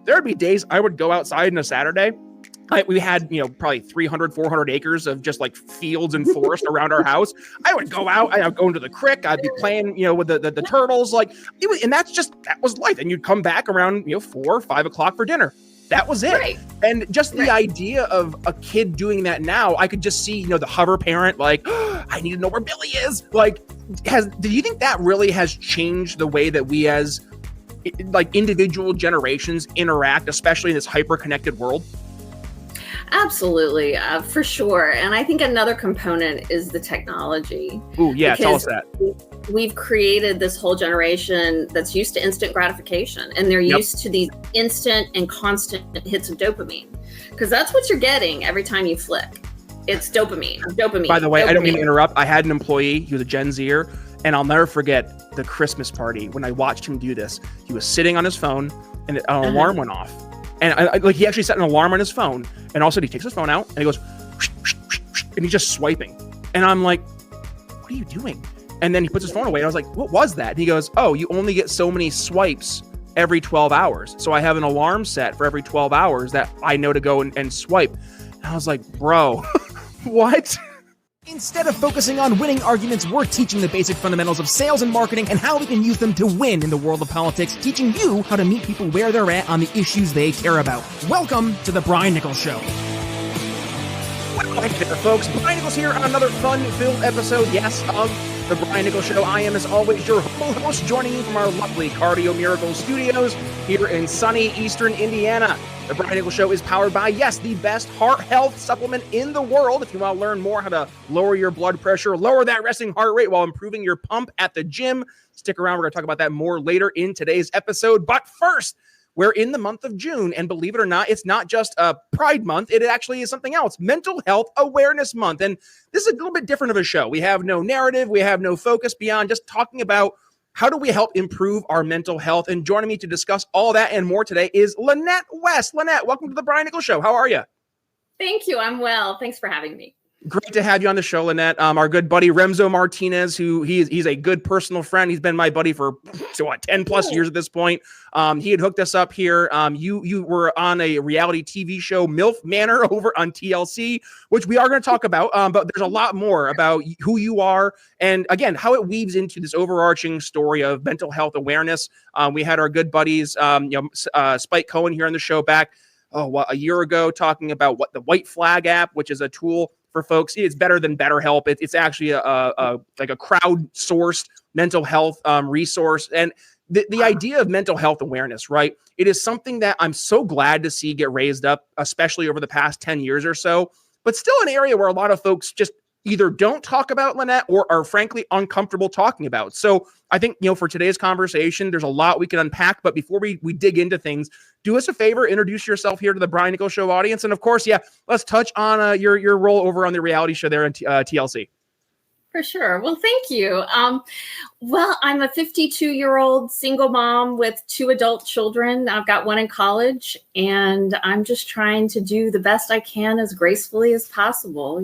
There would be days I would go outside on a Saturday. We had, probably 300, 400 acres of just like fields and forest around our house. I would go out, I'd go into the creek. I'd be playing, with the turtles. And that was life. And you'd come back around, 4 or 5 o'clock for dinner. That was it. Right. And just the idea of a kid doing that now, I could just see, the hover parent, I need to know where Billy is. Do you think that really has changed the way that we as individual generations interact, especially in this hyper-connected world? Absolutely, for sure. And I think another component is the technology. Ooh, yeah, tell us that. We've created this whole generation that's used to instant gratification, and they're used to these instant and constant hits of dopamine, because that's what you're getting every time you flick. It's dopamine. By the way, I don't mean to interrupt. I had an employee, he was a Gen Zer, and I'll never forget the Christmas party when I watched him do this. He was sitting on his phone, and an alarm went off. And he actually set an alarm on his phone, and all of a sudden he takes his phone out and he goes, and he's just swiping. And I'm like, what are you doing? And then he puts his phone away. And I was like, what was that? And he goes, oh, you only get so many swipes every 12 hours. So I have an alarm set for every 12 hours that I know to go and swipe. And I was like, bro, what? Instead of focusing on winning arguments, we're teaching the basic fundamentals of sales and marketing and how we can use them to win in the world of politics, teaching you how to meet people where they're at on the issues they care about. Welcome to The Brian Nichols Show. Well, hey there, folks. Brian Nichols here on another fun-filled episode, yes, of The Brian Nichols Show. I am, as always, your host, joining you from our lovely Cardio Miracle Studios here in sunny Eastern Indiana. The Brian Nichols Show is powered by, yes, the best heart health supplement in the world. If you want to learn more how to lower your blood pressure, lower that resting heart rate while improving your pump at the gym, stick around. We're going to talk about that more later in today's episode. But first, we're in the month of June, and believe it or not, it's not just a Pride Month. It actually is something else, Mental Health Awareness Month. And this is a little bit different of a show. We have no narrative. We have no focus beyond just talking about how do we help improve our mental health? And joining me to discuss all that and more today is Lannette West. Lynette, welcome to the Brian Nichols Show. How are you? Thank you. I'm well. Thanks for having me. Great to have you on the show, Lynette. Our good buddy Remzo Martinez, who he's a good personal friend. He's been my buddy for 10 plus years at this point. He had hooked us up here. You were on a reality TV show, MILF Manor, over on TLC, which we are going to talk about. But there's a lot more about who you are and, again, how it weaves into this overarching story of mental health awareness. We had our good buddies, Spike Cohen here on the show back a year ago, talking about what the White Flag app, which is a tool for folks. It's better than BetterHelp. It's actually a crowdsourced mental health resource. And the idea of mental health awareness, right? It is something that I'm so glad to see get raised up, especially over the past 10 years or so, but still an area where a lot of folks just either don't talk about, Lynette, or are frankly uncomfortable talking about. So I think, for today's conversation, there's a lot we can unpack. But before we dig into things, do us a favor, introduce yourself here to the Brian Nichols Show audience. And of course, let's touch on your role over on the reality show there on TLC. For sure. Well, thank you. Well, I'm a 52-year-old single mom with 2 adult children. I've got one in college, and I'm just trying to do the best I can as gracefully as possible.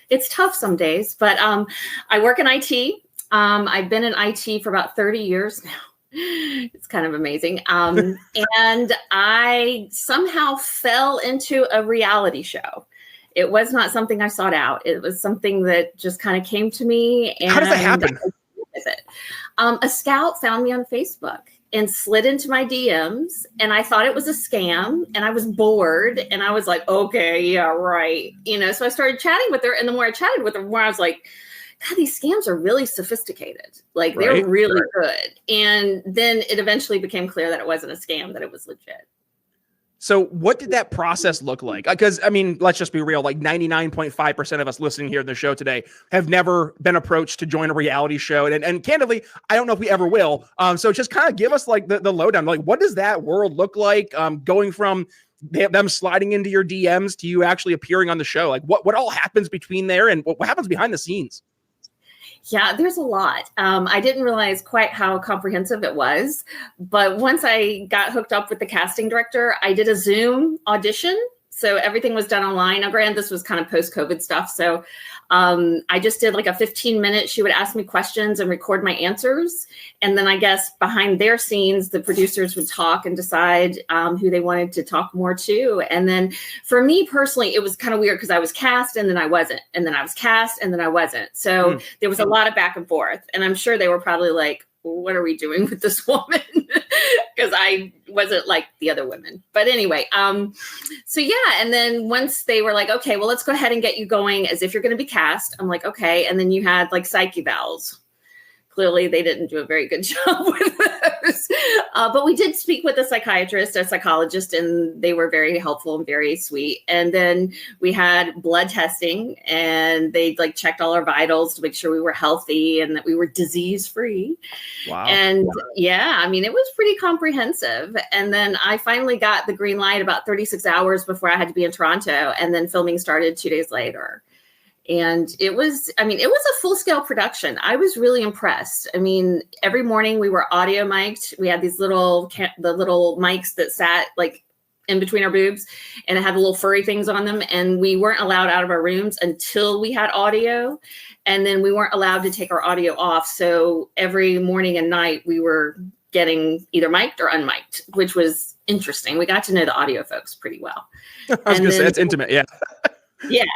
It's tough some days, but I work in IT. I've been in IT for about 30 years now. It's kind of amazing. And I somehow fell into a reality show. It was not something I sought out. It was something that just kind of came to me. And how does that happen? A scout found me on Facebook and slid into my DMs, and I thought it was a scam, and I was bored, and I was like, okay, yeah, right. So I started chatting with her, and the more I chatted with her, the more I was like, God, these scams are really sophisticated. They're really good. And then it eventually became clear that it wasn't a scam, that it was legit. So what did that process look like? Because, let's just be real, 99.5% of us listening here in the show today have never been approached to join a reality show. And candidly, I don't know if we ever will. So just kind of give us the lowdown. What does that world look like, going from them sliding into your DMs to you actually appearing on the show? What all happens between there, and what happens behind the scenes? Yeah, there's a lot. I didn't realize quite how comprehensive it was. But once I got hooked up with the casting director, I did a Zoom audition. So everything was done online. Now, granted, this was kind of post-COVID stuff. So I just did like a 15-minute, she would ask me questions and record my answers. And then I guess behind their scenes, the producers would talk and decide who they wanted to talk more to. And then for me personally, it was kind of weird because I was cast and then I wasn't. And then I was cast and then I wasn't. So there was a lot of back and forth. And I'm sure they were probably like, what are we doing with this woman? Because I wasn't like the other women. But anyway, so yeah. And then once they were like, okay, well, let's go ahead and get you going as if you're going to be cast. I'm like, okay. And then you had like psych evals. Clearly, they didn't do a very good job with those. But we did speak with a psychiatrist, a psychologist, and they were very helpful and very sweet. And then we had blood testing, and they like checked all our vitals to make sure we were healthy and that we were disease free. Wow. And yeah, I mean, it was pretty comprehensive. And then I finally got the green light about 36 hours before I had to be in Toronto. And then filming started 2 days later. And it was a full-scale production. I was really impressed. I mean, every morning we were audio mic'd. We had these the little mics that sat like in between our boobs, and it had the little furry things on them. And we weren't allowed out of our rooms until we had audio. And then we weren't allowed to take our audio off. So every morning and night we were getting either mic'd or unmic'd, which was interesting. We got to know the audio folks pretty well. I was going to say, it's intimate. Yeah.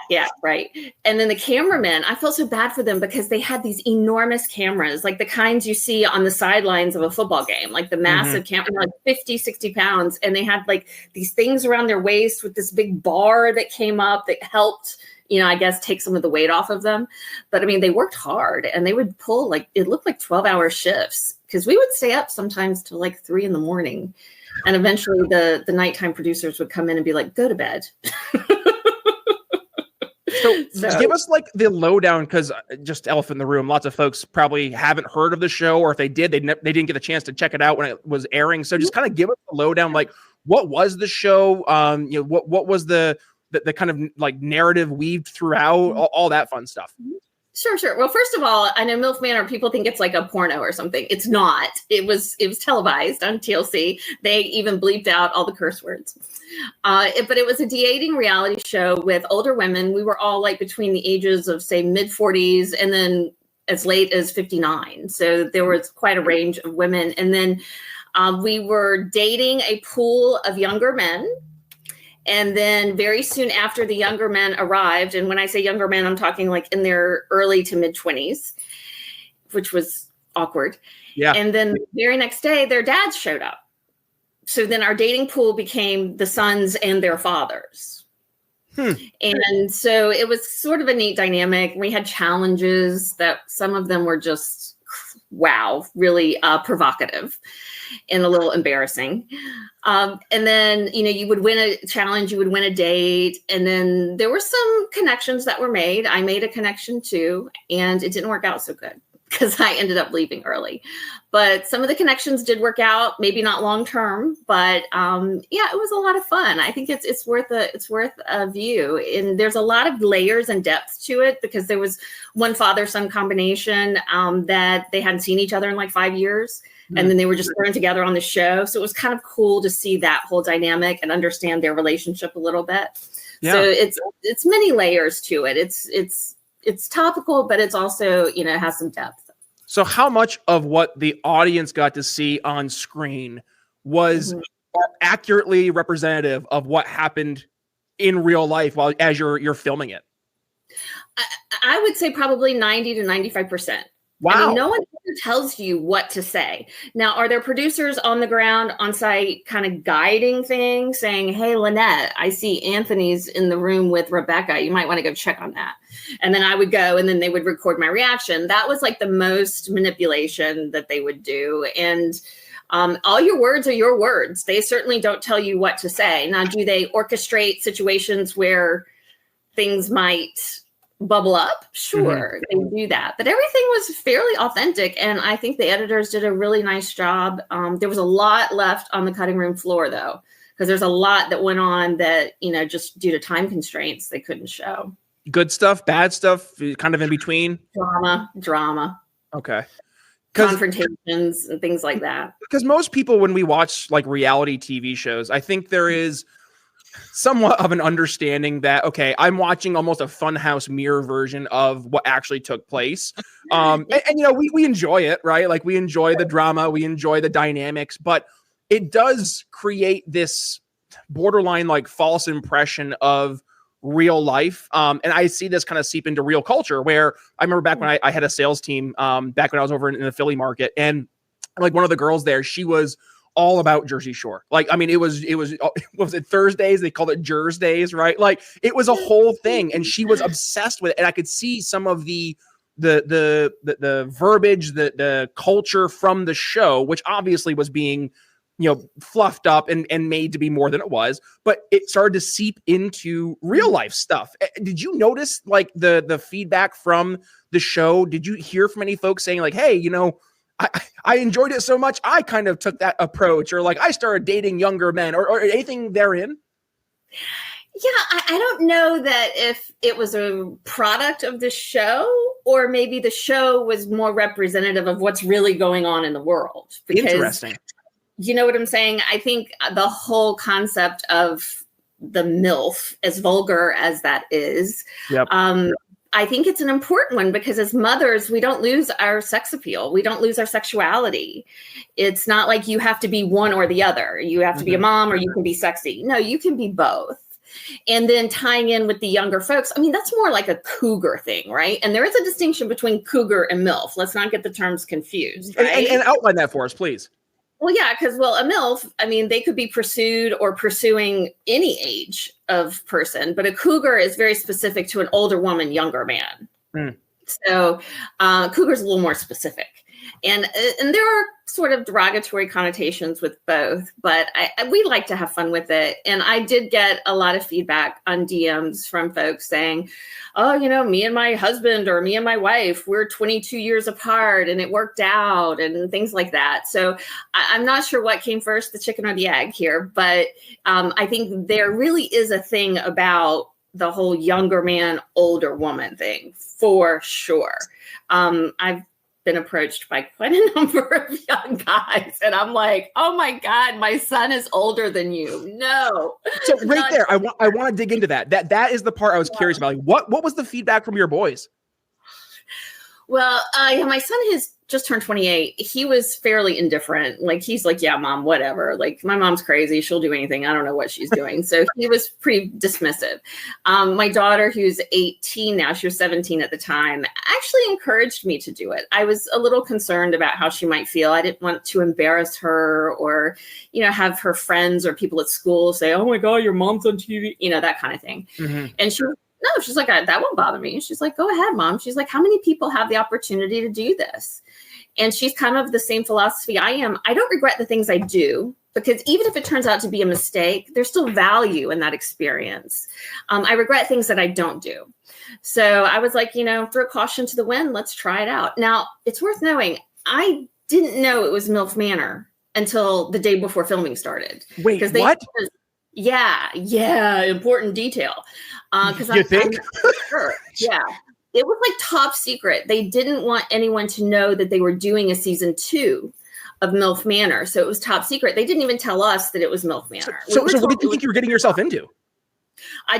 Yeah, right. And then the cameramen, I felt so bad for them because they had these enormous cameras, like the kinds you see on the sidelines of a football game, like the massive camera, like 50, 60 pounds. And they had like these things around their waist with this big bar that came up that helped, I guess, take some of the weight off of them. But I mean, they worked hard and they would pull like, it looked like 12-hour shifts because we would stay up sometimes till like 3 a.m. And eventually the nighttime producers would come in and be like, go to bed. So give us like the lowdown, because just elephant in the room, lots of folks probably haven't heard of the show, or if they did, they didn't get a chance to check it out when it was airing. So just kind of give us the lowdown, like what was the show? What was the kind of like narrative weaved throughout, all that fun stuff. Sure. Well, first of all, I know MILF Manor, people think it's like a porno or something. It's not. It was televised on TLC. They even bleeped out all the curse words. But it was a dating reality show with older women. We were all like between the ages of, say, mid-40s and then as late as 59. So there was quite a range of women. And then we were dating a pool of younger men. And then very soon after the younger men arrived, and when I say younger men, I'm talking like in their early to mid-20s, which was awkward. Yeah. And then the very next day, their dads showed up. So then our dating pool became the sons and their fathers. And so it was sort of a neat dynamic. We had challenges that some of them were just, wow, really provocative and a little embarrassing. And then, you would win a challenge, you would win a date. And then there were some connections that were made. I made a connection too, and it didn't work out so good because I ended up leaving early. But some of the connections did work out, maybe not long term, but yeah, it was a lot of fun. I think it's worth a view. And there's a lot of layers and depth to it because there was one father-son combination that they hadn't seen each other in like 5 years. And then they were just thrown together on the show. So it was kind of cool to see that whole dynamic and understand their relationship a little bit. Yeah. So it's many layers to it. It's topical, but it's also, has some depth. So how much of what the audience got to see on screen was accurately representative of what happened in real life as you're filming it? I would say probably 90 to 95%. Wow. I mean, no one tells you what to say. Now, are there producers on the ground, on site, kind of guiding things, saying, hey, Lynette, I see Anthony's in the room with Rebecca. You might want to go check on that. And then I would go and then they would record my reaction. That was like the most manipulation that they would do. And all your words are your words. They certainly don't tell you what to say. Now, do they orchestrate situations where things might bubble up? Sure, they do that. But everything was fairly authentic. And I think the editors did a really nice job. There was a lot left on the cutting room floor, though, because there's a lot that went on that, just due to time constraints, they couldn't show. Good stuff, bad stuff, kind of in between? Drama. Okay. Confrontations and things like that. Because most people, when we watch like reality TV shows, I think there is somewhat of an understanding that, okay, I'm watching almost a funhouse mirror version of what actually took place. And you know, we enjoy it, right? Like, we enjoy the drama, we enjoy the dynamics, but it does create this borderline like false impression of real life. And I see this kind of seep into real culture, where I remember back when I had a sales team, back when I was over in the Philly market, and like one of the girls there, she was all about Jersey Shore. Like, I mean, it was what was it, Thursdays? They called it Jers Days, right? Like, it was a whole thing, and she was obsessed with it. And I could see some of the verbiage, the culture from the show, which obviously was being, you know, fluffed up and made to be more than it was, but it started to seep into real life stuff. Did you notice like the feedback from the show? Did you hear from any folks saying like, hey, you know, I enjoyed it so much, I kind of took that approach, or like I started dating younger men, or anything therein? Yeah, I don't know that if it was a product of the show, or maybe the show was more representative of what's really going on in the world. Because, interesting. You know what I'm saying? I think the whole concept of the MILF, as vulgar as that is, yep. I think it's an important one, because as mothers, we don't lose our sex appeal. We don't lose our sexuality. It's not like you have to be one or the other. You have to be a mom, or you can be sexy. No, you can be both. And then tying in with the younger folks, I mean, that's more like a cougar thing, right? And there is a distinction between cougar and MILF. Let's not get the terms confused, right? And outline that for us, please. Well, yeah, because, well, a MILF, I mean, they could be pursued or pursuing any age of person, but a cougar is very specific to an older woman, younger man. So cougar's a little more specific. And there are sort of derogatory connotations with both, but we like to have fun with it. And I did get a lot of feedback on DMs from folks saying, oh, you know, me and my husband, or me and my wife, we're 22 years apart and it worked out, and things like that. So I'm not sure what came first, the chicken or the egg here, but I think there really is a thing about the whole younger man, older woman thing, for sure. I've been approached by quite a number of young guys, and I'm like, oh my God, my son is older than you. No. So right there, I want to dig into that. That is the part I was curious about. Like, what was the feedback from your boys? Well, yeah, my son has just turned 28. He was fairly indifferent. Like, he's like, yeah, mom, whatever. Like, my mom's crazy. She'll do anything. I don't know what she's doing. So he was pretty dismissive. My daughter, who's 18 now, she was 17 at the time, actually encouraged me to do it. I was a little concerned about how she might feel. I didn't want to embarrass her, or, you know, have her friends or people at school say, oh my God, your mom's on TV, you know, that kind of thing. And she's like, that won't bother me. She's like, go ahead, mom. She's like, how many people have the opportunity to do this? And she's kind of the same philosophy I am. I don't regret the things I do, because even if it turns out to be a mistake, there's still value in that experience. I regret things that I don't do. So I was like, you know, throw caution to the wind. Let's try it out. Now, it's worth knowing, I didn't know it was MILF Manor until the day before filming started. Wait, what? Yeah, important detail. Because you think? Sure. Yeah. It was like top secret. They didn't want anyone to know that they were doing a season 2 of MILF Manor. So it was top secret. They didn't even tell us that it was MILF Manor. So what did you think you were getting yourself into?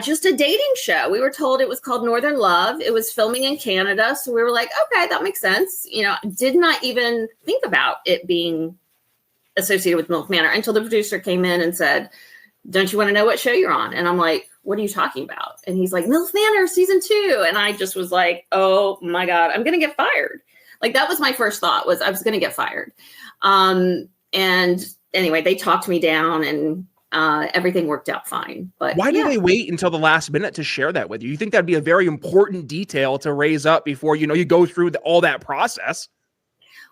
Just a dating show. We were told it was called Northern Love. It was filming in Canada. So we were like, okay, that makes sense. You know, did not even think about it being associated with MILF Manor until the producer came in and said, don't you want to know what show you're on? And I'm like, what are you talking about? And he's like, MILF Manor season 2. And I just was like, oh my God, I'm going to get fired. Like, that was my first thought, was I was going to get fired. And anyway, they talked me down, and everything worked out fine. But why did they wait until the last minute to share that with you? You think that'd be a very important detail to raise up before, you know, you go through all that process?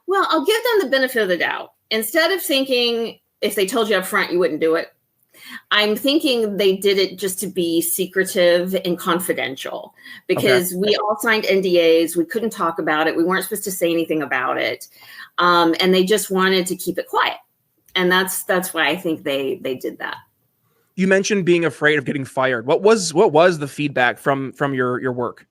Well, I'll give them the benefit of the doubt. Instead of thinking if they told you up front, you wouldn't do it, I'm thinking they did it just to be secretive and confidential, because we all signed NDAs. We couldn't talk about it. We weren't supposed to say anything about it. And they just wanted to keep it quiet. And that's why I think they did that. You mentioned being afraid of getting fired. What was the feedback from your work?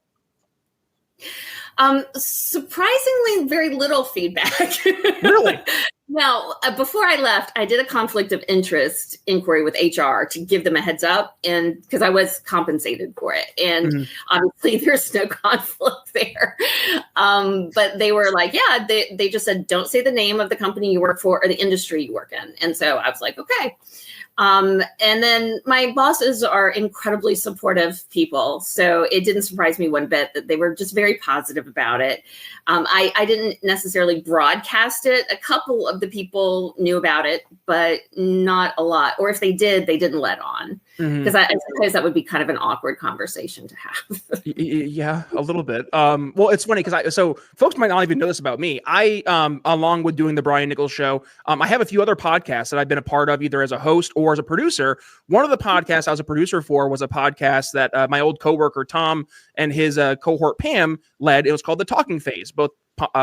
Surprisingly, very little feedback. Really? Now, before I left, I did a conflict of interest inquiry with HR to give them a heads up, and because I was compensated for it. And obviously there's no conflict there. But they were like, yeah, they just said, don't say the name of the company you work for or the industry you work in. And so I was like, okay. And then my bosses are incredibly supportive people. So it didn't surprise me one bit that they were just very positive about it. I didn't necessarily broadcast it. A couple of the people knew about it, but not a lot. Or if they did, they didn't let on. Because I suppose that would be kind of an awkward conversation to have. Yeah, a little bit. Well, it's funny because so folks might not even know this about me. I, along with doing the Brian Nichols Show, I have a few other podcasts that I've been a part of, either as a host or as a producer. One of the podcasts I was a producer for was a podcast that my old coworker Tom and his cohort Pam led. It was called The Talking Phase. Both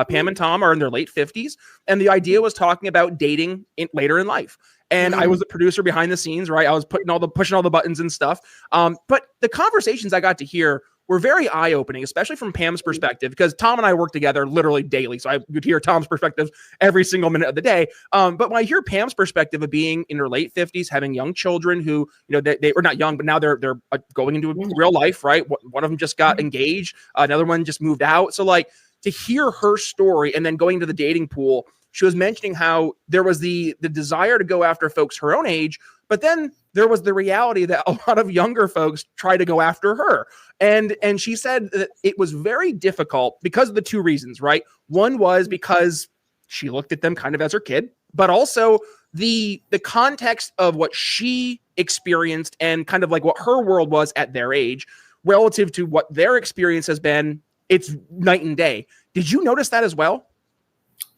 Pam and Tom are in their late 50s, and the idea was talking about dating later in life. And I was the producer behind the scenes, right? I was pushing all the buttons and stuff. But the conversations I got to hear were very eye-opening, especially from Pam's perspective, because Tom and I work together literally daily. So I would hear Tom's perspective every single minute of the day. But when I hear Pam's perspective of being in her late 50s, having young children who, they were not young, but now they're going into real life, right? One of them just got engaged. Another one just moved out. So like to hear her story and then going to the dating pool, she was mentioning how there was the desire to go after folks her own age, but then there was the reality that a lot of younger folks try to go after her. And she said that it was very difficult because of the two reasons, right? One was because she looked at them kind of as her kid, but also the context of what she experienced and kind of like what her world was at their age relative to what their experience has been. It's night and day. Did you notice that as well?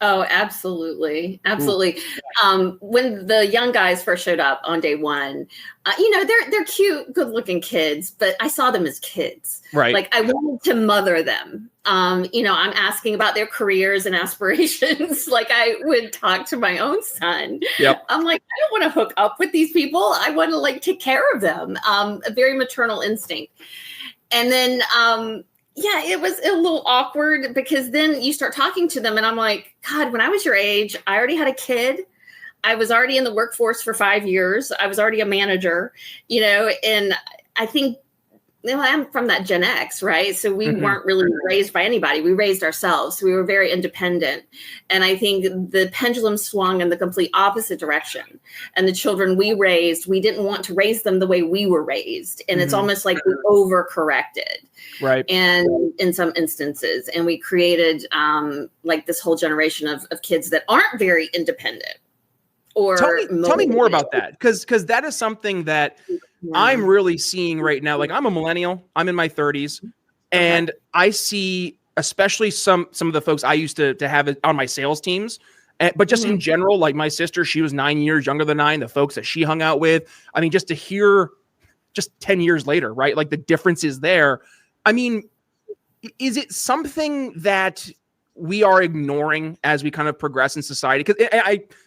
Oh, absolutely. Absolutely. When the young guys first showed up on day one, they're cute, good looking kids, but I saw them as kids. Right. Like I wanted to mother them. I'm asking about their careers and aspirations. Like I would talk to my own son. Yep. I'm like, I don't want to hook up with these people. I want to like take care of them. A very maternal instinct. And then, it was a little awkward because then you start talking to them and I'm like, God, when I was your age, I already had a kid. I was already in the workforce for 5 years. I was already a manager, and I think I'm from that Gen X, right? So we weren't really raised by anybody. We raised ourselves. So we were very independent. And I think the pendulum swung in the complete opposite direction. And the children we raised, we didn't want to raise them the way we were raised. And it's almost like we overcorrected. Right. And in some instances, and we created like this whole generation of kids that aren't very independent. Or tell me more about that, because that is something that I'm really seeing right now. Like I'm a millennial, I'm in my 30s, and I see especially some of the folks I used to have it on my sales teams, but just in general, like my sister, she was 9 years younger than I, and the folks that she hung out with. I mean, just to hear just 10 years later, right? Like the difference is there. I mean, is it something that we are ignoring as we kind of progress in society? Because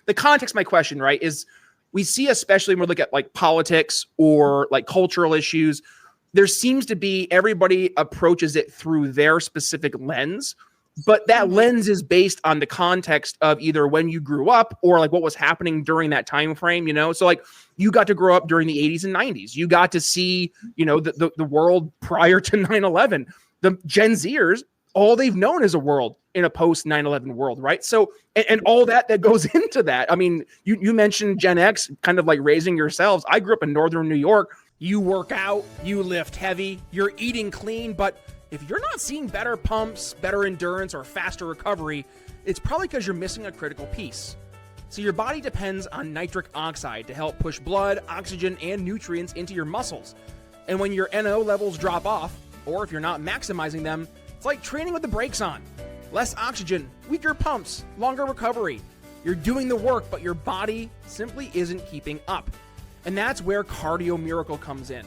the context of my question, right, is we see, especially when we look at like politics or like cultural issues, there seems to be everybody approaches it through their specific lens, but that lens is based on the context of either when you grew up or like what was happening during that time frame, So like you got to grow up during the 80s and 90s. You got to see, the world prior to 9/11. The Gen Zers, all they've known is a world in a post 9/11 world, right? So, and all that goes into that. I mean, you mentioned Gen X, kind of like raising yourselves. I grew up in Northern New York. You work out, you lift heavy, you're eating clean, but if you're not seeing better pumps, better endurance, or faster recovery, it's probably because you're missing a critical piece. So your body depends on nitric oxide to help push blood, oxygen, and nutrients into your muscles. And when your NO levels drop off, or if you're not maximizing them, it's like training with the brakes on. Less oxygen, weaker pumps, longer recovery. You're doing the work, but your body simply isn't keeping up. And that's where Cardio Miracle comes in.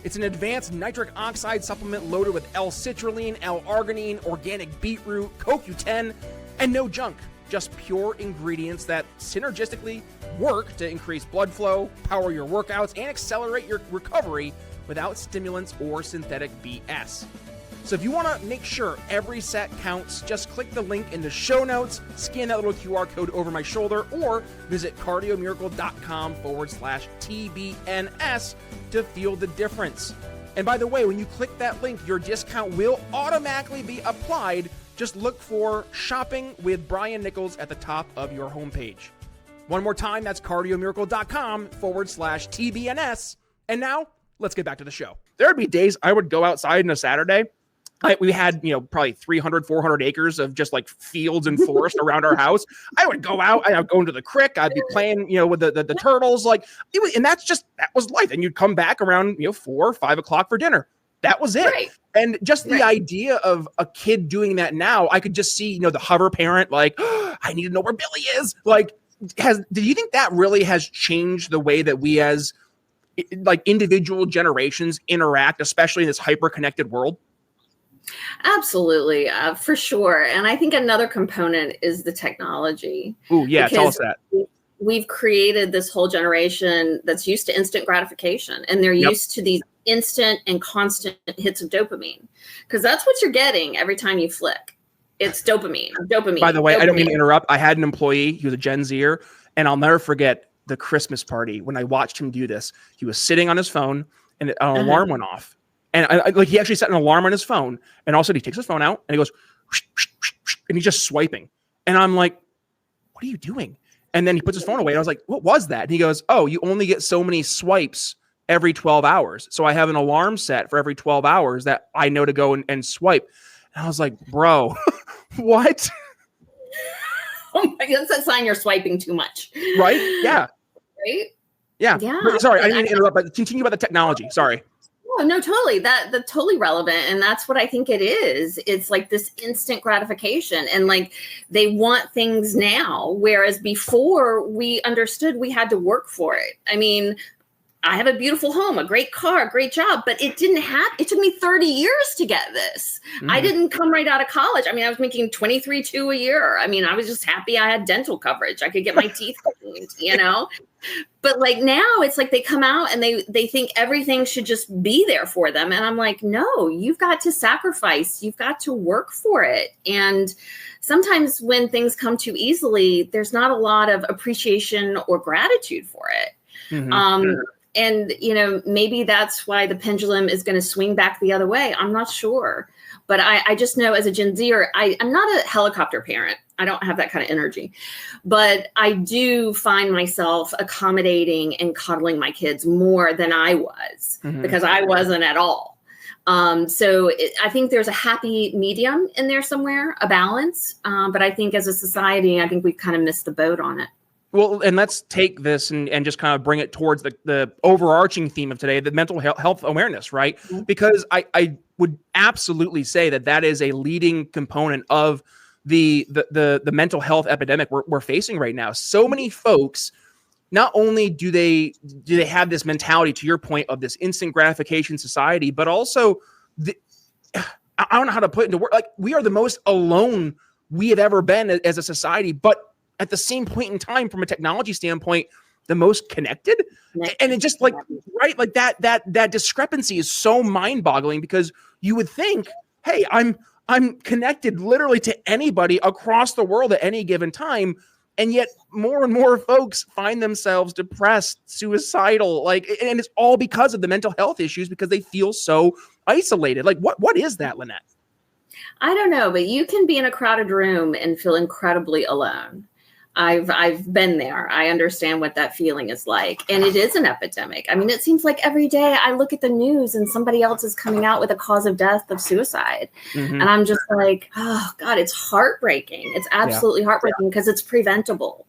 It's an advanced nitric oxide supplement loaded with L-citrulline, L-arginine, organic beetroot, CoQ10, and no junk. Just pure ingredients that synergistically work to increase blood flow, power your workouts, and accelerate your recovery without stimulants or synthetic BS. So if you want to make sure every set counts, just click the link in the show notes, scan that little QR code over my shoulder, or visit cardiomiracle.com/TBNS to feel the difference. And by the way, when you click that link, your discount will automatically be applied. Just look for Shopping with Brian Nichols at the top of your homepage. One more time, that's cardiomiracle.com/TBNS. And now, let's get back to the show. There would be days I would go outside on a Saturday. We had, probably 300, 400 acres of just like fields and forest around our house. I would go out, I'd go into the creek. I'd be playing, with the turtles. And that was life. And you'd come back around, 4 or 5 o'clock for dinner. That was it. Right. And just the idea of a kid doing that now, I could just see, the hover parent, like, oh, I need to know where Billy is. Do you think that really has changed the way that we as individual generations interact, especially in this hyper-connected world? Absolutely, for sure. And I think another component is the technology. Oh, yeah. Tell us that. We've created this whole generation that's used to instant gratification, and they're used to these instant and constant hits of dopamine, because that's what you're getting every time you flick. It's dopamine. By the way, I don't mean to interrupt. I had an employee, he was a Gen Zer, and I'll never forget the Christmas party when I watched him do this. He was sitting on his phone and an alarm went off. And he actually set an alarm on his phone, and all of a sudden he takes his phone out and he goes, and he's just swiping. And I'm like, what are you doing? And then he puts his phone away. And I was like, what was that? And he goes, oh, you only get so many swipes every 12 hours. So I have an alarm set for every 12 hours that I know to go and swipe. And I was like, bro, what? Oh my God, that's a sign you're swiping too much. Right? Yeah. Right? Yeah. Sorry, I didn't interrupt, but continue about the technology. Sorry. Oh, no, totally. That's totally relevant. And that's what I think it is. It's like this instant gratification, and they want things now. Whereas before we understood we had to work for it. I mean, I have a beautiful home, a great car, a great job, but it didn't happen. It took me 30 years to get this. I didn't come right out of college. I mean, I was making $23,200 a year. I mean, I was just happy I had dental coverage. I could get my teeth cleaned, But now it's like they come out and they think everything should just be there for them. And I'm like, no, you've got to sacrifice. You've got to work for it. And sometimes when things come too easily, there's not a lot of appreciation or gratitude for it. And, maybe that's why the pendulum is going to swing back the other way. I'm not sure. But I just know as a Gen Zer, I'm not a helicopter parent. I don't have that kind of energy. But I do find myself accommodating and cuddling my kids more than I was, because I wasn't at all. So I think there's a happy medium in there somewhere, a balance. But I think as a society, I think we've kind of missed the boat on it. Well, and let's take this and just kind of bring it towards the overarching theme of today, the mental health awareness, right? Because I would absolutely say that is a leading component of the mental health epidemic we're facing right now. So many folks, not only do they have this mentality, to your point, of this instant gratification society, but also I don't know how to put it into words. We are the most alone we have ever been as a society, but at the same point in time, from a technology standpoint, the most connected. And it just that discrepancy is so mind-boggling, because you would think, hey, I'm connected literally to anybody across the world at any given time. And yet more and more folks find themselves depressed, suicidal, and it's all because of the mental health issues, because they feel so isolated. What is that, Lynette? I don't know, but you can be in a crowded room and feel incredibly alone. I've been there. I understand what that feeling is like. And it is an epidemic. I mean, it seems like every day I look at the news and somebody else is coming out with a cause of death of suicide. And I'm just like, oh God, it's heartbreaking. It's absolutely heartbreaking, because it's preventable.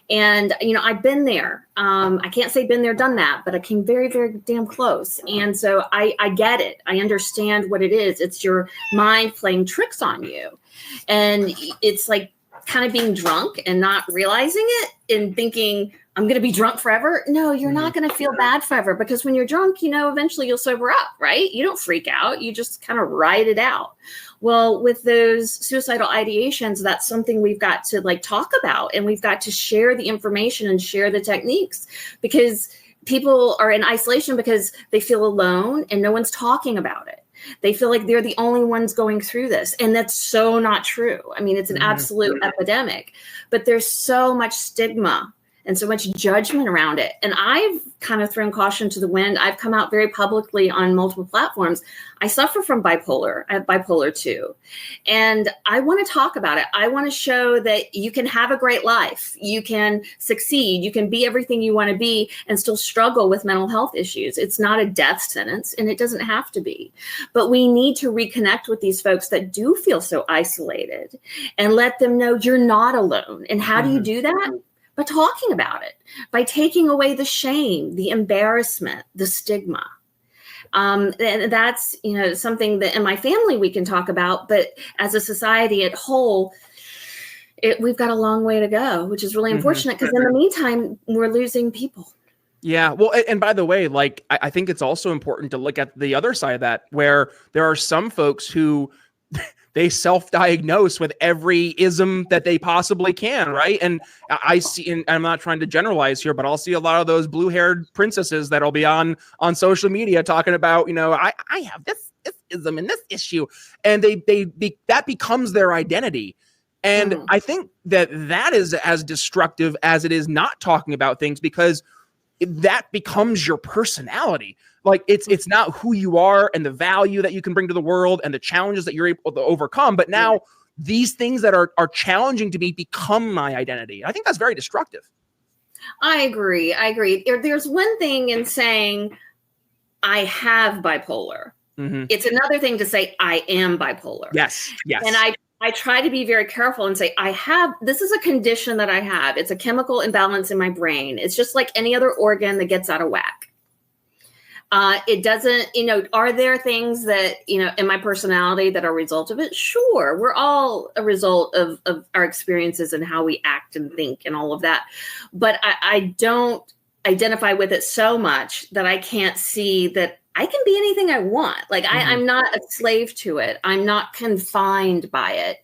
And, I've been there. I can't say been there, done that, but I came very, very damn close. And so I get it. I understand what it is. It's your mind playing tricks on you. And it's like kind of being drunk and not realizing it and thinking, I'm going to be drunk forever. No, you're not going to feel bad forever, because when you're drunk, eventually you'll sober up, right? You don't freak out. You just kind of ride it out. Well, with those suicidal ideations, that's something we've got to talk about, and we've got to share the information and share the techniques, because people are in isolation because they feel alone and no one's talking about it. They feel like they're the only ones going through this. And that's so not true. I mean, it's an absolute epidemic, but there's so much stigma and so much judgment around it. And I've kind of thrown caution to the wind. I've come out very publicly on multiple platforms. I suffer from bipolar. I have bipolar 2. And I want to talk about it. I want to show that you can have a great life. You can succeed. You can be everything you want to be and still struggle with mental health issues. It's not a death sentence, and it doesn't have to be. But we need to reconnect with these folks that do feel so isolated and let them know you're not alone. And how do you do that? By talking about it, by taking away the shame, the embarrassment, the stigma. And that's, something that in my family we can talk about, but as a society at whole, we've got a long way to go, which is really unfortunate because in the meantime, we're losing people. Yeah. Well, and by the way, like, I think it's also important to look at the other side of that, where there are some folks who they self-diagnose with every ism that they possibly can, right? And I see, and I'm not trying to generalize here, but I'll see a lot of those blue-haired princesses that'll be on social media talking about, I have this ism and this issue, and that becomes their identity. And I think that is as destructive as it is not talking about things, because that becomes your personality. Like it's not who you are and the value that you can bring to the world and the challenges that you're able to overcome. But now these things that are challenging to me become my identity. I think that's very destructive. I agree. There's one thing in saying I have bipolar. It's another thing to say I am bipolar. Yes. And I try to be very careful and say, this is a condition that I have. It's a chemical imbalance in my brain. It's just like any other organ that gets out of whack. It doesn't, are there things that, in my personality that are a result of it? Sure. We're all a result of our experiences and how we act and think and all of that. But I don't identify with it so much that I can't see that I can be anything I want. Like I'm not a slave to it. I'm not confined by it.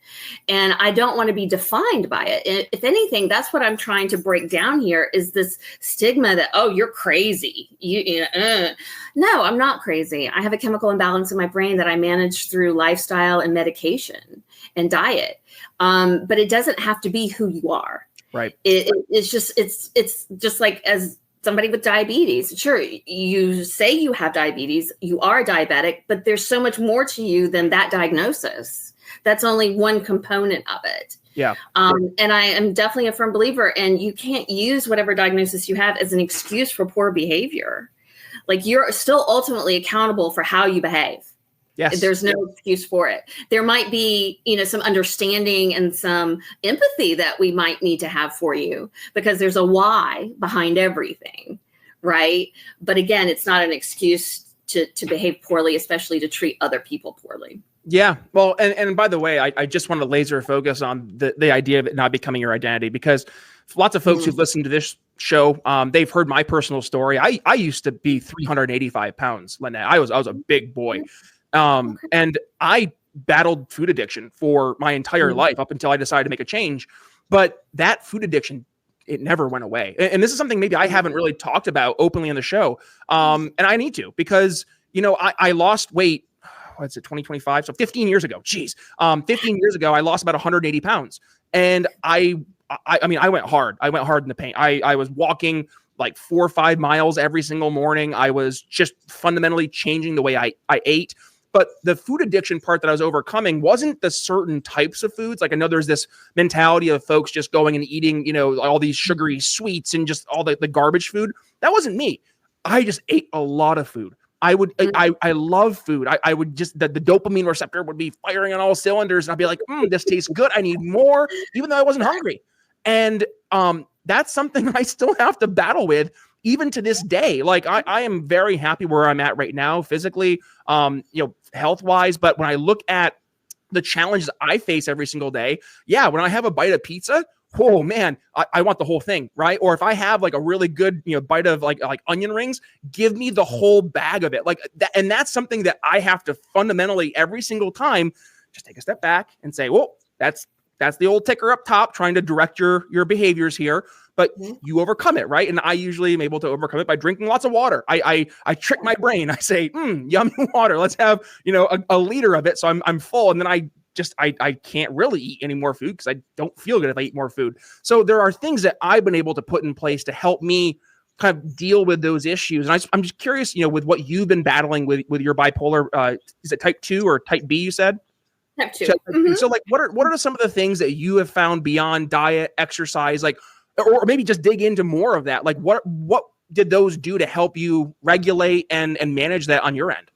And I don't want to be defined by it. If anything, that's what I'm trying to break down here is this stigma that, oh, you're crazy. No, I'm not crazy. I have a chemical imbalance in my brain that I manage through lifestyle and medication and diet. But it doesn't have to be who you are. Right. It's just like as somebody with diabetes. Sure, you say you have diabetes, you are diabetic, but there's so much more to you than that diagnosis. That's only one component of it. Yeah. And I am definitely a firm believer, and you can't use whatever diagnosis you have as an excuse for poor behavior. Like you're still ultimately accountable for how you behave. Yes. There's no excuse for it. There might be, some understanding and some empathy that we might need to have for you because there's a why behind everything, right? But again, it's not an excuse to behave poorly, especially to treat other people poorly. Yeah. Well, and by the way, I just want to laser focus on the idea of it not becoming your identity, because lots of folks who've listened to this show, they've heard my personal story. I used to be 385 pounds, Lynette. I was a big boy. And I battled food addiction for my entire life up until I decided to make a change. But that food addiction, it never went away. And this is something maybe I haven't really talked about openly on the show. And I need to, because, I lost weight, what's it, 2025? So 15 years ago, 15 years ago, I lost about 180 pounds. And I went hard. I went hard in the paint. I was walking like 4 or 5 miles every single morning. I was just fundamentally changing the way I ate. But the food addiction part that I was overcoming wasn't the certain types of foods. Like I know there's this mentality of folks just going and eating, all these sugary sweets and just all the garbage food. That wasn't me. I just ate a lot of food. I love food. I would just, the dopamine receptor would be firing on all cylinders. And I'd be like, this tastes good. I need more, even though I wasn't hungry. And that's something I still have to battle with even to this day. Like I am very happy where I'm at right now, physically, health wise. But when I look at the challenges I face every single day, when I have a bite of pizza, oh man, I want the whole thing, right? Or if I have like a really good, bite of like onion rings, give me the whole bag of it. Like that, and that's something that I have to fundamentally every single time just take a step back and say, well, that's the old ticker up top trying to direct your behaviors here. but you overcome it, right? And I usually am able to overcome it by drinking lots of water. I trick my brain. I say, yummy water. Let's have, a liter of it. So I'm full. And then I can't really eat any more food because I don't feel good if I eat more food. So there are things that I've been able to put in place to help me kind of deal with those issues. And I'm just curious, with what you've been battling with your bipolar, is it type 2 or type B, you said? Type 2. So like, what are some of the things that you have found beyond diet, exercise, like, or maybe just dig into more of that? Like what did those do to help you regulate and manage that on your end?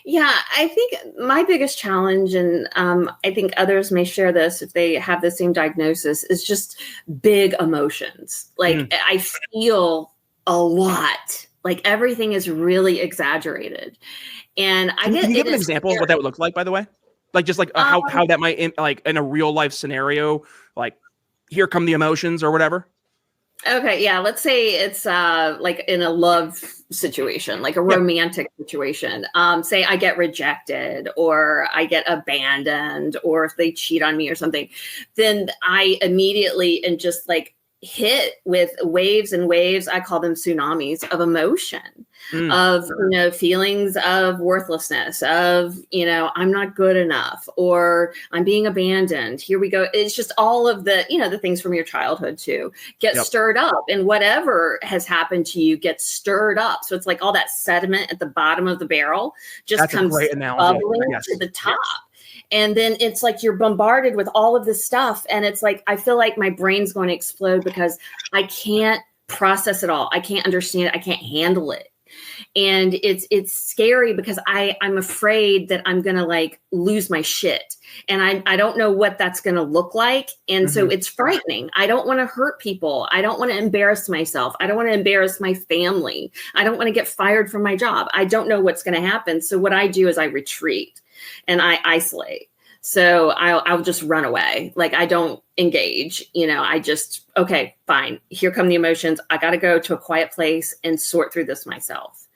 Yeah, I think my biggest challenge, and I think others may share this if they have the same diagnosis, is just big emotions. Like I feel a lot. Like everything is really exaggerated. And Can you give an example of what that would look like, by the way? Like just like how that might, like in a real life scenario, like here come the emotions or whatever. Okay, yeah. Let's say it's like in a love situation, like a romantic situation. Say I get rejected or I get abandoned or if they cheat on me or something, then I immediately and just like hit with waves and waves. I call them tsunamis of emotion, of, feelings of worthlessness, of, I'm not good enough or I'm being abandoned. Here we go. It's just all of the, the things from your childhood too get stirred up, and whatever has happened to you gets stirred up. So it's like all that sediment at the bottom of the barrel just comes bubbling to the top. And then it's like you're bombarded with all of this stuff. And it's like, I feel like my brain's going to explode because I can't process it all. I can't understand it. I can't handle it. And it's scary because I'm afraid that I'm going to like lose my shit. And I don't know what that's going to look like. And so it's frightening. I don't want to hurt people. I don't want to embarrass myself. I don't want to embarrass my family. I don't want to get fired from my job. I don't know what's going to happen. So what I do is I retreat and I isolate. So I'll just run away. Like I don't engage, I just, okay, fine. Here come the emotions. I got to go to a quiet place and sort through this myself.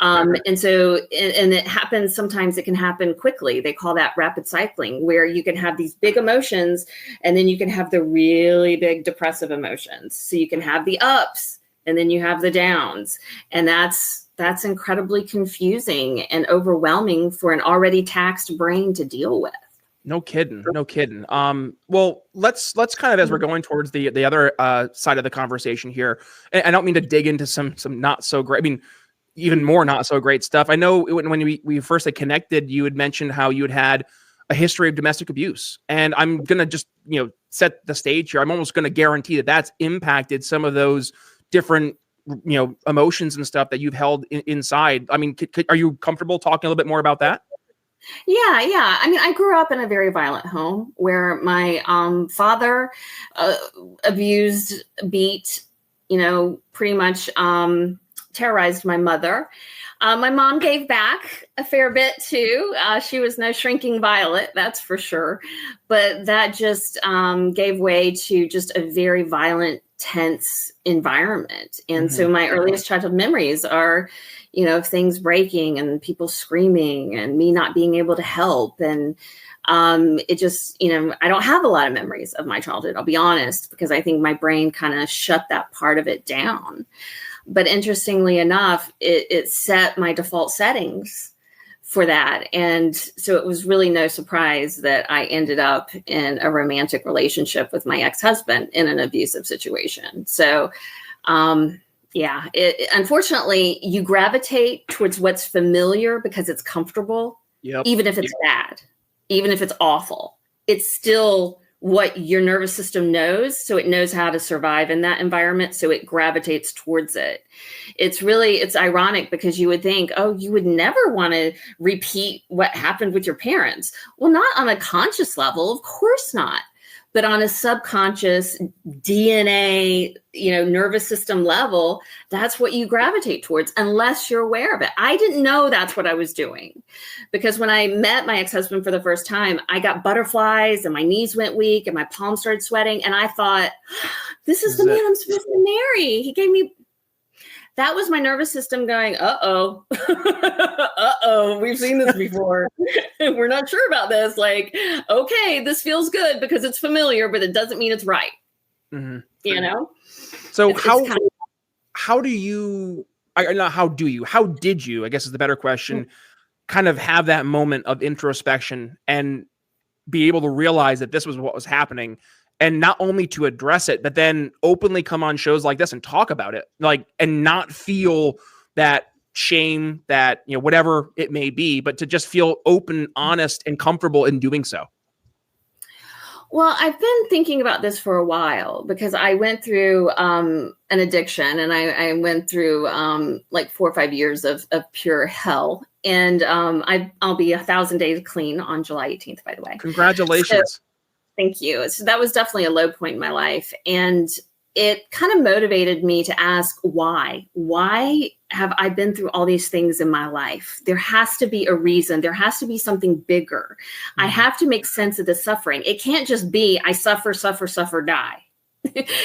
And so, and it happens, sometimes it can happen quickly. They call that rapid cycling, where you can have these big emotions and then you can have the really big depressive emotions. So you can have the ups and then you have the downs. And that's incredibly confusing and overwhelming for an already taxed brain to deal with. No kidding. Well, let's kind of, as we're going towards the other side of the conversation here, and I don't mean to dig into some not so great, I mean, even more not so great stuff. I know when we first had connected, you had mentioned how you had a history of domestic abuse, and I'm going to just, set the stage here. I'm almost going to guarantee that that's impacted some of those different, emotions and stuff that you've held inside. I mean, are you comfortable talking a little bit more about that? Yeah. I mean, I grew up in a very violent home where my father abused, beat, pretty much terrorized my mother. My mom gave back a fair bit too. She was no shrinking violet, that's for sure. But that just gave way to just a very violent, tense environment. And so my earliest childhood memories are, things breaking and people screaming and me not being able to help. And it just, I don't have a lot of memories of my childhood, I'll be honest, because I think my brain kind of shut that part of it down. But interestingly enough, it set my default settings for that. And so it was really no surprise that I ended up in a romantic relationship with my ex-husband in an abusive situation. So, unfortunately, you gravitate towards what's familiar because it's comfortable, even if it's bad, even if it's awful. It's still what your nervous system knows. So it knows how to survive in that environment. So it gravitates towards it. It's ironic because you would think, oh, you would never want to repeat what happened with your parents. Well, not on a conscious level, of course not. But on a subconscious DNA, nervous system level, that's what you gravitate towards unless you're aware of it. I didn't know that's what I was doing because when I met my ex-husband for the first time, I got butterflies and my knees went weak and my palms started sweating. And I thought, this is the man I'm supposed to marry. He gave me... That was my nervous system going, uh-oh, we've seen this before. We're not sure about this. Like, okay, this feels good because it's familiar, but it doesn't mean it's right. Mm-hmm. You know? So It's how kind of- how did you, I guess is the better question, kind of have that moment of introspection and be able to realize that this was what was happening, and not only to address it, but then openly come on shows like this and talk about it, like, and not feel that shame, that, you know, whatever it may be, but to just feel open, honest, and comfortable in doing so? Well, I've been thinking about this for a while because I went through an addiction, and I went through like 4 or 5 years of pure hell. And I'll be 1,000 days clean on July 18th, by the way. Congratulations. So, thank you. So that was definitely a low point in my life. And it kind of motivated me to ask, why? Why have I been through all these things in my life? There has to be a reason. There has to be something bigger. I have to make sense of the suffering. It can't just be, I suffer, die.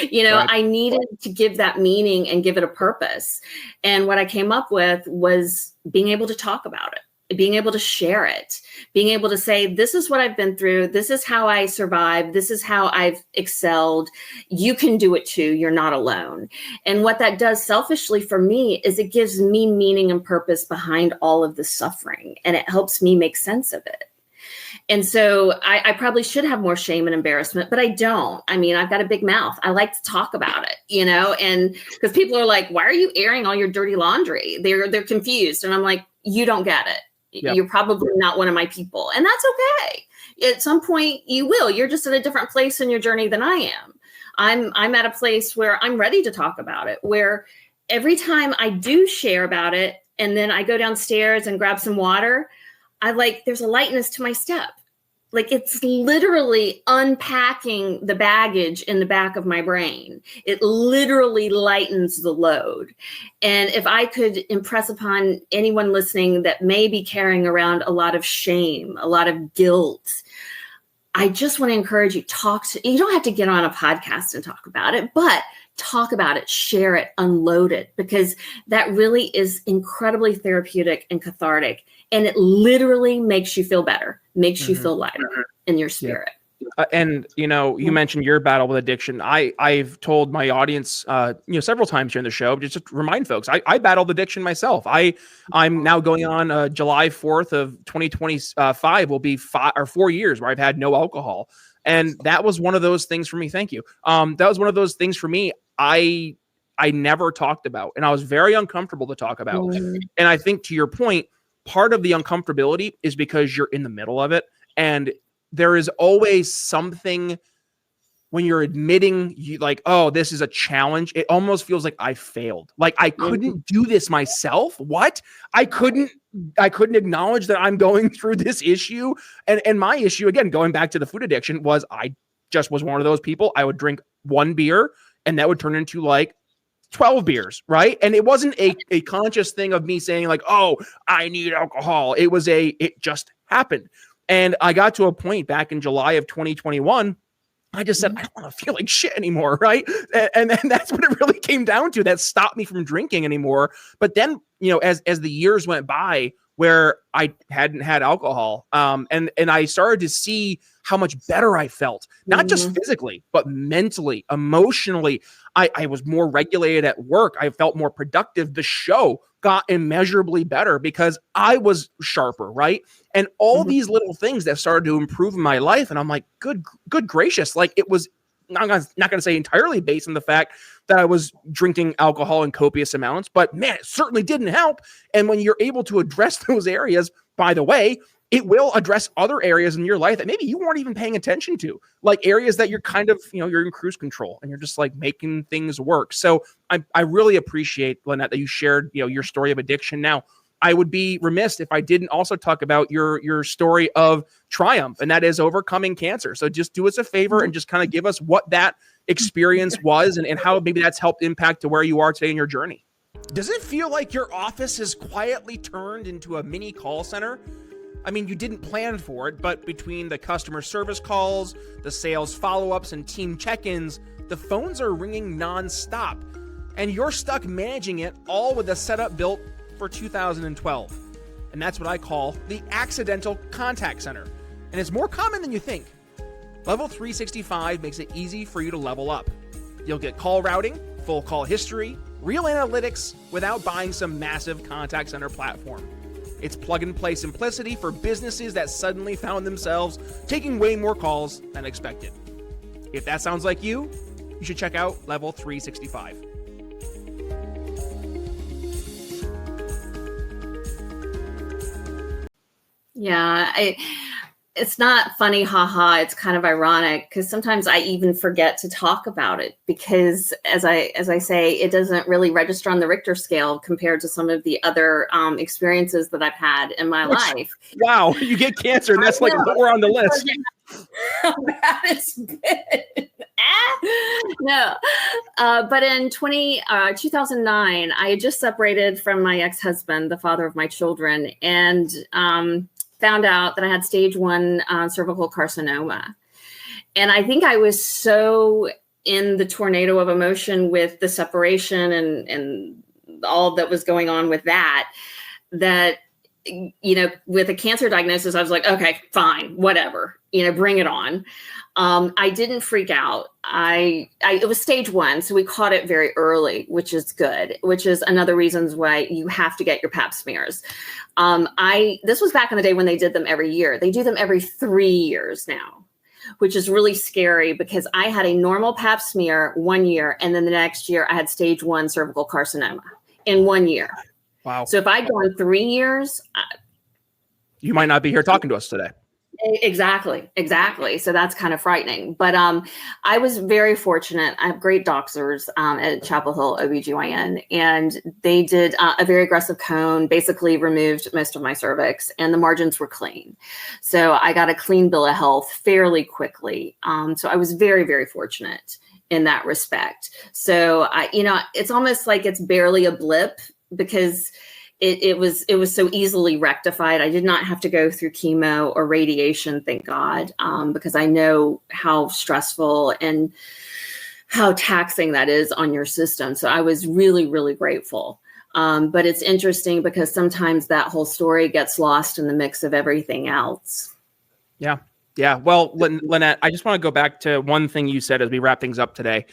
You know, Right. I needed to give that meaning and give it a purpose. And what I came up with was being able to talk about it, being able to share it, being able to say, this is what I've been through. This is how I survived. This is how I've excelled. You can do it too. You're not alone. And what that does selfishly for me is it gives me meaning and purpose behind all of the suffering, and it helps me make sense of it. And so I probably should have more shame and embarrassment, but I don't. I mean, I've got a big mouth. I like to talk about it, you know, and because people are like, why are you airing all your dirty laundry? They're confused. And I'm like, you don't get it. Yep. You're probably not one of my people. And that's okay. At some point you will. You're just at a different place in your journey than I am. I'm at a place where I'm ready to talk about it, where every time I do share about it and then I go downstairs and grab some water, there's a lightness to my step. Like, it's literally unpacking the baggage in the back of my brain. It literally lightens the load. And if I could impress upon anyone listening that may be carrying around a lot of shame, a lot of guilt, I just want to encourage you, you don't have to get on a podcast and talk about it, but talk about it, share it, unload it, because that really is incredibly therapeutic and cathartic. And it literally makes you feel better, makes you feel lighter in your spirit. And, you know, you mentioned your battle with addiction. I've told my audience, several times here in the show, just to remind folks, I battled addiction myself. I'm now going on July 4th of 2025 will be 4 years where I've had no alcohol. And that was one of those things for me. Thank you. That was one of those things for me. I never talked about, and I was very uncomfortable to talk about. And I think, to your point, part of the uncomfortability is because you're in the middle of it. And there is always something when you're admitting oh, this is a challenge. It almost feels like I failed. Like, I couldn't do this myself. What? I couldn't acknowledge that I'm going through this issue. And my issue, again, going back to the food addiction, was I just was one of those people. I would drink one beer and that would turn into like 12 beers, right? And it wasn't a conscious thing of me saying like, oh, I need alcohol. It just happened. And I got to a point back in July of 2021, I just said, I don't want to feel like shit anymore, right? And then that's what it really came down to. That stopped me from drinking anymore. But then, as the years went by where I hadn't had alcohol, and I started to see how much better I felt, not just physically, but mentally, emotionally. I was more regulated at work. I felt more productive. The show got immeasurably better because I was sharper, right? And all these little things that started to improve in my life. And I'm like, good gracious. Like, it was not going to say entirely based on the fact that I was drinking alcohol in copious amounts, but man, it certainly didn't help. And when you're able to address those areas, by the way, it will address other areas in your life that maybe you weren't even paying attention to, like areas that you're kind of, you're in cruise control and you're just like making things work. So I really appreciate, Lynette, that you shared, your story of addiction. Now, I would be remiss if I didn't also talk about your story of triumph, and that is overcoming cancer. So just do us a favor and just kind of give us what that experience was and how maybe that's helped impact to where you are today in your journey. Does it feel like your office has quietly turned into a mini call center? I mean, you didn't plan for it, but between the customer service calls, the sales follow-ups, and team check-ins, the phones are ringing nonstop, and you're stuck managing it all with a setup built for 2012. And that's what I call the accidental contact center. And it's more common than you think. Level 365 makes it easy for you to level up. You'll get call routing, full call history, real analytics without buying some massive contact center platform. It's plug-and-play simplicity for businesses that suddenly found themselves taking way more calls than expected. If that sounds like you should check out Level 365. Yeah, it's not funny, haha. It's kind of ironic because sometimes I even forget to talk about it because, as I say, it doesn't really register on the Richter scale compared to some of the other experiences that I've had in my life. Wow, you get cancer, and that's like lower on the list. How bad it's been. No, but in 2009, I had just separated from my ex-husband, the father of my children, and found out that I had stage 1 cervical carcinoma. And I think I was so in the tornado of emotion with the separation and all that was going on with that, with a cancer diagnosis, I was like, okay, fine, whatever, bring it on. I didn't freak out. It was stage 1. So we caught it very early, which is good, which is another reason why you have to get your pap smears. This was back in the day when they did them every year. They do them every 3 years now, which is really scary because I had a normal pap smear 1 year. And then the next year I had stage 1 cervical carcinoma in 1 year. Wow. So if I'd gone 3 years, you might not be here talking to us today. Exactly. So that's kind of frightening. But I was very fortunate. I have great doctors at Chapel Hill OBGYN, and they did a very aggressive cone, basically removed most of my cervix, and the margins were clean. So I got a clean bill of health fairly quickly. So I was very, very fortunate in that respect. So it's almost like it's barely a blip because it was so easily rectified. I did not have to go through chemo or radiation, thank God, because I know how stressful and how taxing that is on your system. So I was really, really grateful. But it's interesting because sometimes that whole story gets lost in the mix of everything else. Yeah. Well, Lynette, I just want to go back to one thing you said as we wrap things up today.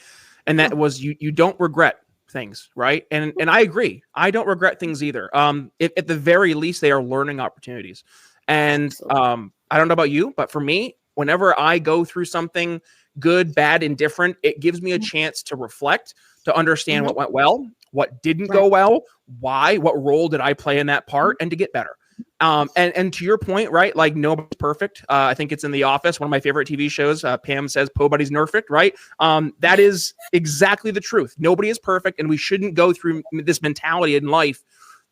And that was you don't regret things, right? And I agree. I don't regret things either. At the very least, they are learning opportunities. And I don't know about you, but for me, whenever I go through something good, bad, indifferent, it gives me a chance to reflect, to understand what went well, what didn't go well, why, what role did I play in that part, and to get better. And to your point, right? Like nobody's perfect. I think it's in The Office, one of my favorite TV shows. Pam says, "Nobody's perfect," right? That is exactly the truth. Nobody is perfect, and we shouldn't go through this mentality in life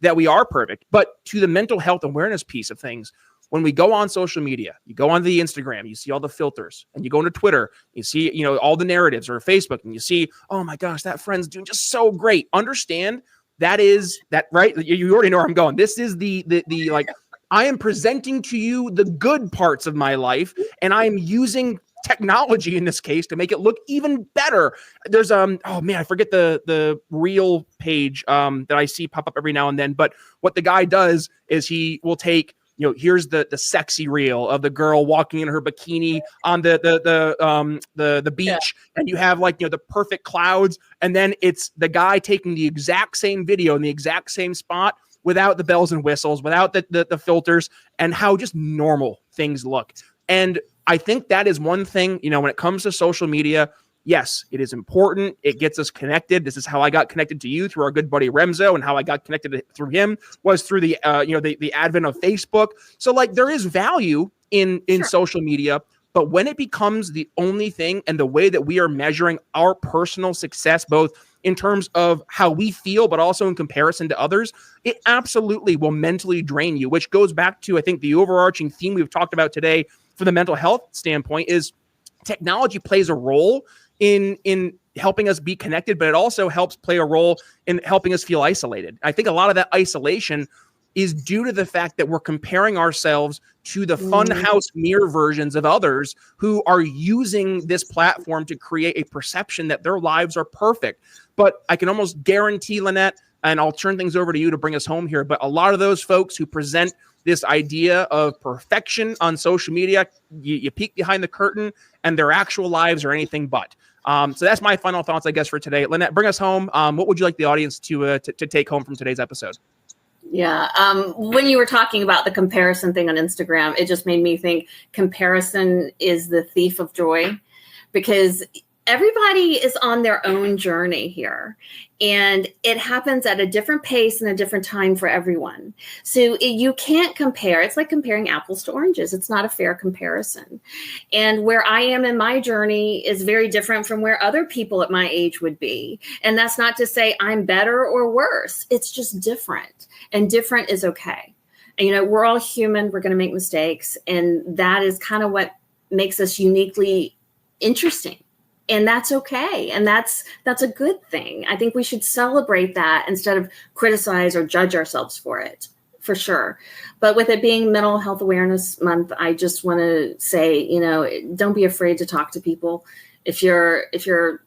that we are perfect. But to the mental health awareness piece of things, when we go on social media, you go on the Instagram, you see all the filters, and you go into Twitter, you see, all the narratives, or Facebook, and you see, oh my gosh, that friend's doing just so great. Understand that is that, right? You already know where I'm going. This is the like, I am presenting to you the good parts of my life, and I'm using technology in this case to make it look even better. There's oh man, I forget the reel page that I see pop up every now and then, but what the guy does is he will take, here's the sexy reel of the girl walking in her bikini on the beach, and you have the perfect clouds, and then it's the guy taking the exact same video in the exact same spot without the bells and whistles, without the filters, and how just normal things look. And I think that is one thing, when it comes to social media, yes, it is important. It gets us connected. This is how I got connected to you through our good buddy Remzo, and how I got connected through him was through the the advent of Facebook. So there is value in social media, but when it becomes the only thing and the way that we are measuring our personal success, both in terms of how we feel, but also in comparison to others, it absolutely will mentally drain you, which goes back to, I think, the overarching theme we've talked about today from the mental health standpoint is technology plays a role in helping us be connected, but it also helps play a role in helping us feel isolated. I think a lot of that isolation is due to the fact that we're comparing ourselves to the funhouse mirror versions of others who are using this platform to create a perception that their lives are perfect. But I can almost guarantee, Lynette, and I'll turn things over to you to bring us home here, but a lot of those folks who present this idea of perfection on social media, you peek behind the curtain and their actual lives are anything but. So that's my final thoughts, I guess, for today. Lynette, bring us home. What would you like the audience to take home from today's episode? Yeah. When you were talking about the comparison thing on Instagram, it just made me think comparison is the thief of joy, because everybody is on their own journey here, and it happens at a different pace and a different time for everyone. So you can't compare. It's like comparing apples to oranges. It's not a fair comparison. And where I am in my journey is very different from where other people at my age would be. And that's not to say I'm better or worse. It's just different, and different is okay. And, we're all human. We're going to make mistakes. And that is kind of what makes us uniquely interesting. And that's okay. And that's a good thing. I think we should celebrate that instead of criticize or judge ourselves for it, for sure. But with it being Mental Health Awareness Month, I just want to say, don't be afraid to talk to people. If you're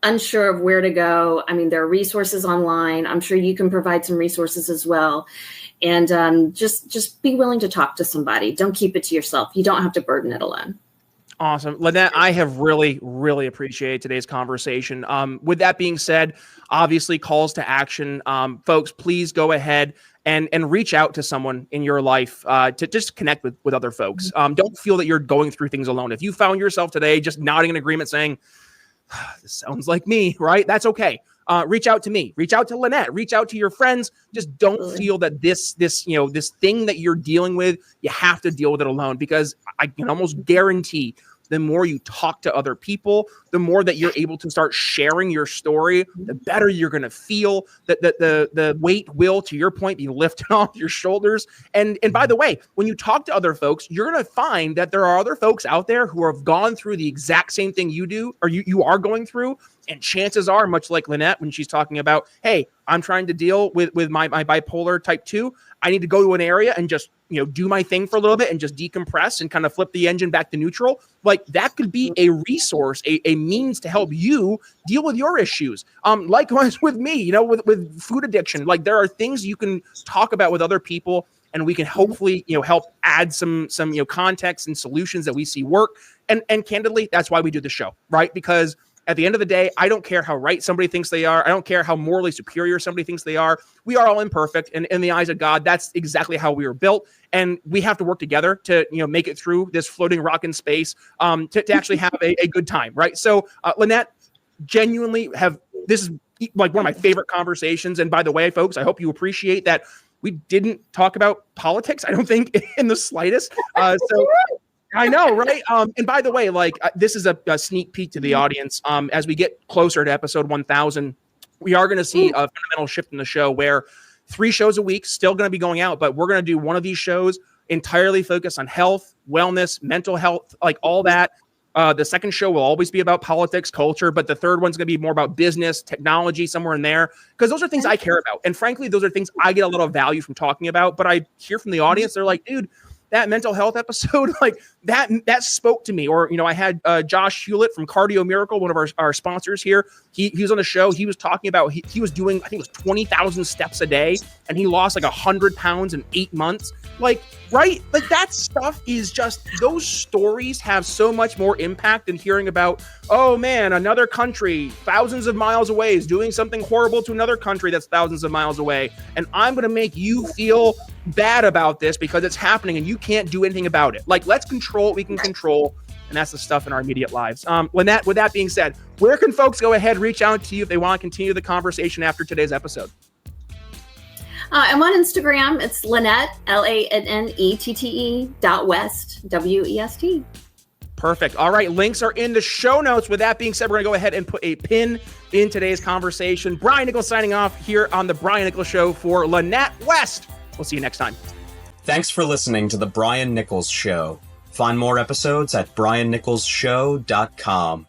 unsure of where to go, there are resources online. I'm sure you can provide some resources as well. And just be willing to talk to somebody. Don't keep it to yourself. You don't have to burden it alone. Awesome. Lynette, I have really, really appreciated today's conversation. With that being said, obviously calls to action. Folks, please go ahead and reach out to someone in your life to just connect with other folks. Don't feel that you're going through things alone. If you found yourself today just nodding in agreement saying, this sounds like me, right? That's okay. Reach out to me, reach out to Lynette, reach out to your friends. Just don't feel that this thing that you're dealing with, you have to deal with it alone, because I can almost guarantee the more you talk to other people, the more that you're able to start sharing your story, the better you're going to feel. That the weight will, to your point, be lifted off your shoulders. And by the way, when you talk to other folks, you're going to find that there are other folks out there who have gone through the exact same thing you do, or you are going through. And chances are, much like Lynette, when she's talking about, hey, I'm trying to deal with my bipolar type 2, I need to go to an area and just, do my thing for a little bit and just decompress and kind of flip the engine back to neutral. Like, that could be a resource, a means to help you deal with your issues. Likewise with me, with food addiction, like, there are things you can talk about with other people, and we can hopefully, help add some context and solutions that we see work. And candidly, that's why we do the show, right? Because at the end of the day, I don't care how right somebody thinks they are. I don't care how morally superior somebody thinks they are. We are all imperfect. And in the eyes of God, that's exactly how we were built. And we have to work together to, make it through this floating rock in space to actually have a good time, right? So, Lynette, genuinely this is like one of my favorite conversations. And by the way, folks, I hope you appreciate that we didn't talk about politics, I don't think, in the slightest. So I know, right? And by the way, this is a sneak peek to the audience. As we get closer to episode 1000, we are going to see a fundamental shift in the show where 3 shows a week still going to be going out, but we're going to do one of these shows entirely focused on health, wellness, mental health, like all that. The second show will always be about politics, culture, but the third one's going to be more about business, technology, somewhere in there, because those are things I care about. And frankly, those are things I get a lot of value from talking about. But I hear from the audience, they're like, dude, that mental health episode, like that spoke to me. Or, I had Josh Hewlett from Cardio Miracle, one of our sponsors here. He was on the show. He was talking about, he was doing, I think it was 20,000 steps a day, and he lost like 100 pounds in 8 months. Like, right? Like, that stuff is just, those stories have so much more impact than hearing about, oh man, another country thousands of miles away is doing something horrible to another country that's thousands of miles away. And I'm going to make you feel bad about this because it's happening and you can't do anything about it. Like, let's control what we can control. And that's the stuff in our immediate lives. Lynette, with that being said, where can folks go ahead, reach out to you if they want to continue the conversation after today's episode? I'm on Instagram. It's Lannette, LANNETTE.West, WEST. Perfect. All right. Links are in the show notes. With that being said, we're going to go ahead and put a pin in today's conversation. Brian Nichols signing off here on the Brian Nichols Show for Lannette West. We'll see you next time. Thanks for listening to the Brian Nichols Show. Find more episodes at briannicholsshow.com.